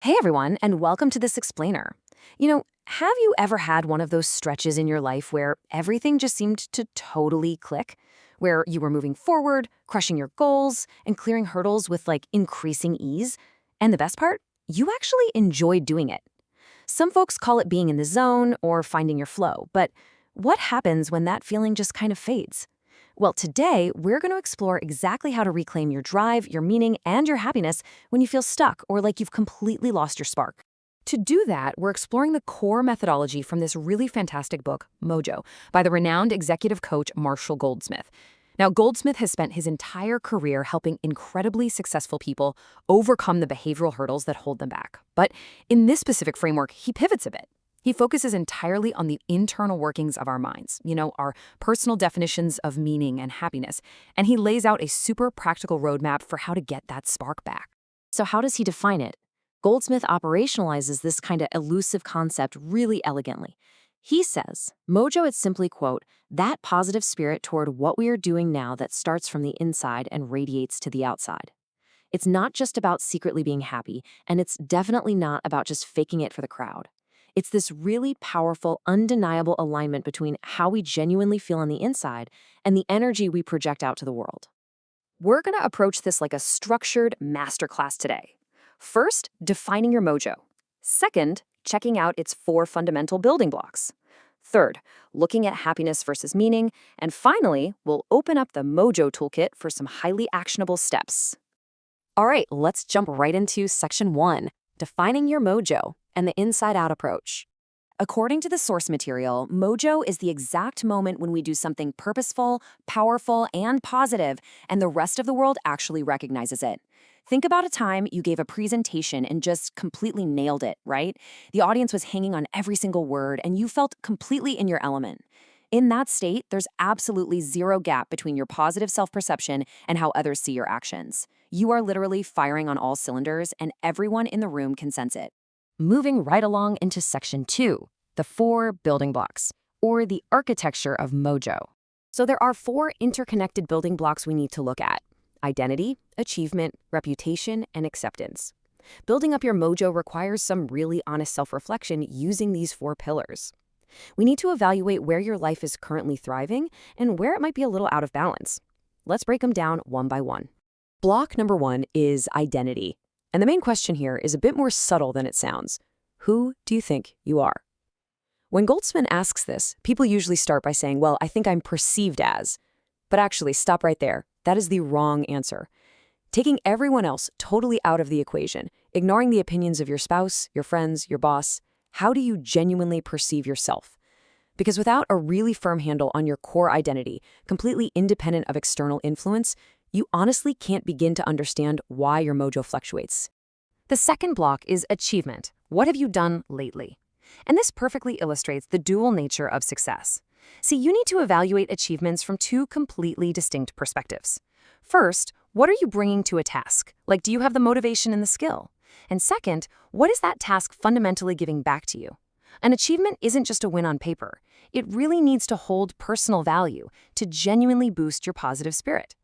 Hey everyone, and welcome to this explainer. Have you ever had one of those stretches in your life where everything just seemed to totally click? Where you were moving forward, crushing your goals, and clearing hurdles with increasing ease? And the best part? You actually enjoyed doing it. Some folks call it being in the zone or finding your flow, but what happens when that feeling just kind of fades? Well, today, we're going to explore exactly how to reclaim your drive, your meaning, and your happiness when you feel stuck or like you've completely lost your spark. To do that, we're exploring the core methodology from this really fantastic book, Mojo, by the renowned executive coach Marshall Goldsmith. Now, Goldsmith has spent his entire career helping incredibly successful people overcome the behavioral hurdles that hold them back. But in this specific framework, he pivots a bit. He focuses entirely on the internal workings of our minds, our personal definitions of meaning and happiness, and he lays out a super practical roadmap for how to get that spark back. So how does he define it? Goldsmith operationalizes this kind of elusive concept really elegantly. He says, Mojo is simply, quote, that positive spirit toward what we are doing now that starts from the inside and radiates to the outside. It's not just about secretly being happy, and it's definitely not about just faking it for the crowd. It's this really powerful, undeniable alignment between how we genuinely feel on the inside and the energy we project out to the world. We're going to approach this like a structured masterclass today. First, defining your mojo. Second, checking out its 4 fundamental building blocks. Third, looking at happiness versus meaning. And finally, we'll open up the Mojo toolkit for some highly actionable steps. All right, let's jump right into section 1, defining your mojo and the inside-out approach. According to the source material, mojo is the exact moment when we do something purposeful, powerful, and positive, and the rest of the world actually recognizes it. Think about a time you gave a presentation and just completely nailed it, right? The audience was hanging on every single word, and you felt completely in your element. In that state, there's absolutely zero gap between your positive self-perception and how others see your actions. You are literally firing on all cylinders, and everyone in the room can sense it. Moving right along into section 2, the 4 building blocks, or the architecture of Mojo. So there are 4 interconnected building blocks we need to look at: identity, achievement, reputation, and acceptance. Building up your mojo requires some really honest self-reflection using these 4 pillars. We need to evaluate where your life is currently thriving and where it might be a little out of balance. Let's break them down one by one. Block number 1 is identity. And the main question here is a bit more subtle than it sounds. Who do you think you are? When Goldsmith asks this, people usually start by saying, well, I think I'm perceived as. But actually, stop right there. That is the wrong answer. Taking everyone else totally out of the equation, ignoring the opinions of your spouse, your friends, your boss, how do you genuinely perceive yourself? Because without a really firm handle on your core identity, completely independent of external influence, you honestly can't begin to understand why your mojo fluctuates. The second block is achievement. What have you done lately? And this perfectly illustrates the dual nature of success. See, you need to evaluate achievements from 2 completely distinct perspectives. First, what are you bringing to a task? Like, do you have the motivation and the skill? And second, what is that task fundamentally giving back to you? An achievement isn't just a win on paper. It really needs to hold personal value to genuinely boost your positive spirit.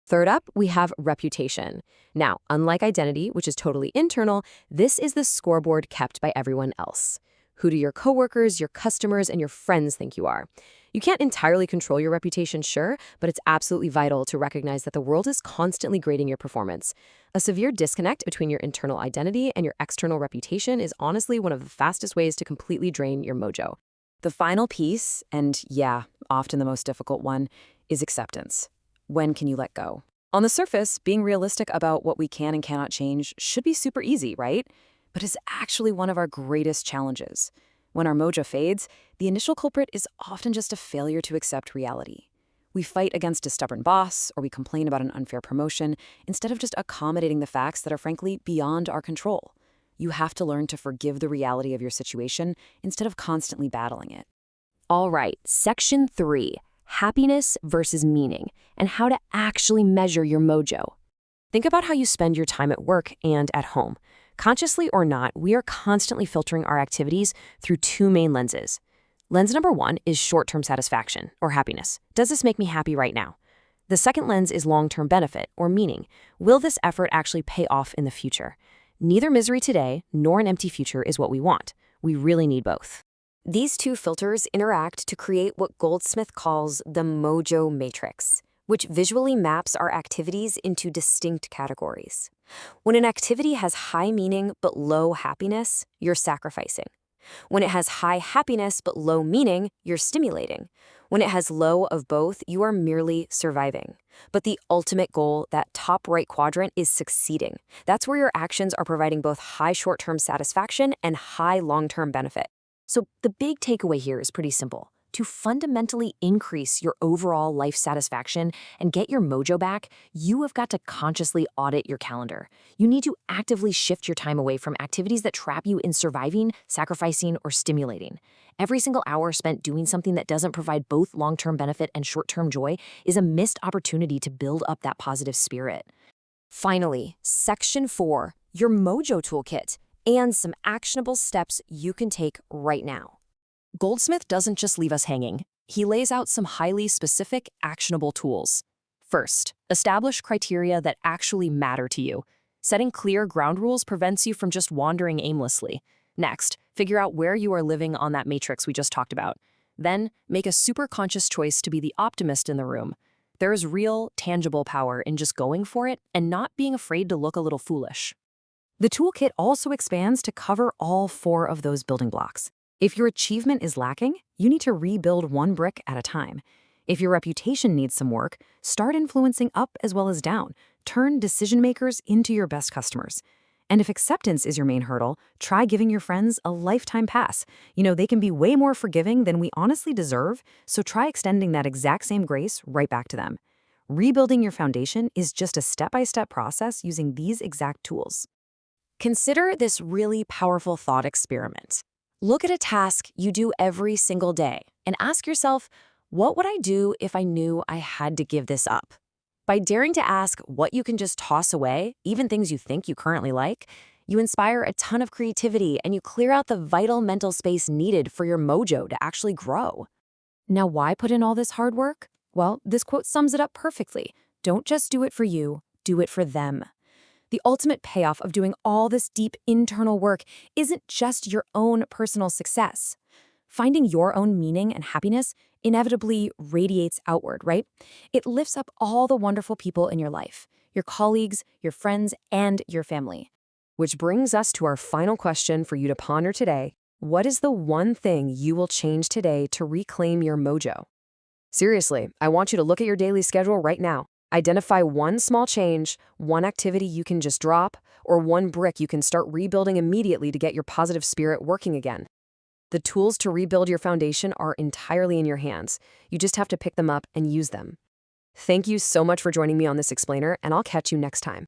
Third up, we have reputation. Now, unlike identity, which is totally internal, this is the scoreboard kept by everyone else. Who do your coworkers, your customers, and your friends think you are? You can't entirely control your reputation, sure, but it's absolutely vital to recognize that the world is constantly grading your performance. A severe disconnect between your internal identity and your external reputation is honestly one of the fastest ways to completely drain your mojo. The final piece, and yeah, often the most difficult one, is acceptance. When can you let go? On the surface, being realistic about what we can and cannot change should be super easy, right? But it's actually one of our greatest challenges. When our mojo fades, the initial culprit is often just a failure to accept reality. We fight against a stubborn boss, or we complain about an unfair promotion, instead of just accommodating the facts that are frankly beyond our control. You have to learn to forgive the reality of your situation instead of constantly battling it. All right, section 3. Happiness versus meaning, and how to actually measure your mojo. Think about how you spend your time at work and at home. Consciously or not, we are constantly filtering our activities through 2 main lenses. Lens number 1 is short-term satisfaction, or happiness. Does this make me happy right now? The second lens is long-term benefit, or meaning. Will this effort actually pay off in the future? Neither misery today nor an empty future is what we want. We really need both. These two filters interact to create what Goldsmith calls the Mojo matrix, which visually maps our activities into distinct categories. When an activity has high meaning but low happiness, you're sacrificing. When it has high happiness but low meaning, you're stimulating. When it has low of both, you are merely surviving. But the ultimate goal, that top right quadrant, is succeeding. That's where your actions are providing both high short-term satisfaction and high long-term benefit. So the big takeaway here is pretty simple. To fundamentally increase your overall life satisfaction and get your mojo back, you have got to consciously audit your calendar. You need to actively shift your time away from activities that trap you in surviving, sacrificing, or stimulating. Every single hour spent doing something that doesn't provide both long-term benefit and short-term joy is a missed opportunity to build up that positive spirit. Finally, Section 4, your Mojo Toolkit, and some actionable steps you can take right now. Goldsmith doesn't just leave us hanging. He lays out some highly specific, actionable tools. First, establish criteria that actually matter to you. Setting clear ground rules prevents you from just wandering aimlessly. Next, figure out where you are living on that matrix we just talked about. Then, make a super conscious choice to be the optimist in the room. There is real, tangible power in just going for it and not being afraid to look a little foolish. The toolkit also expands to cover all 4 of those building blocks. If your achievement is lacking, you need to rebuild one brick at a time. If your reputation needs some work, start influencing up as well as down. Turn decision makers into your best customers. And if acceptance is your main hurdle, try giving your friends a lifetime pass. They can be way more forgiving than we honestly deserve, so try extending that exact same grace right back to them. Rebuilding your foundation is just a step-by-step process using these exact tools. Consider this really powerful thought experiment. Look at a task you do every single day and ask yourself, what would I do if I knew I had to give this up? By daring to ask what you can just toss away, even things you think you currently like, you inspire a ton of creativity and you clear out the vital mental space needed for your mojo to actually grow. Now, why put in all this hard work? Well, this quote sums it up perfectly. Don't just do it for you, do it for them. The ultimate payoff of doing all this deep internal work isn't just your own personal success. Finding your own meaning and happiness inevitably radiates outward, right? It lifts up all the wonderful people in your life, your colleagues, your friends, and your family. Which brings us to our final question for you to ponder today. What is the one thing you will change today to reclaim your mojo? Seriously, I want you to look at your daily schedule right now. Identify one small change, one activity you can just drop, or one brick you can start rebuilding immediately to get your positive spirit working again. The tools to rebuild your foundation are entirely in your hands. You just have to pick them up and use them. Thank you so much for joining me on this explainer, and I'll catch you next time.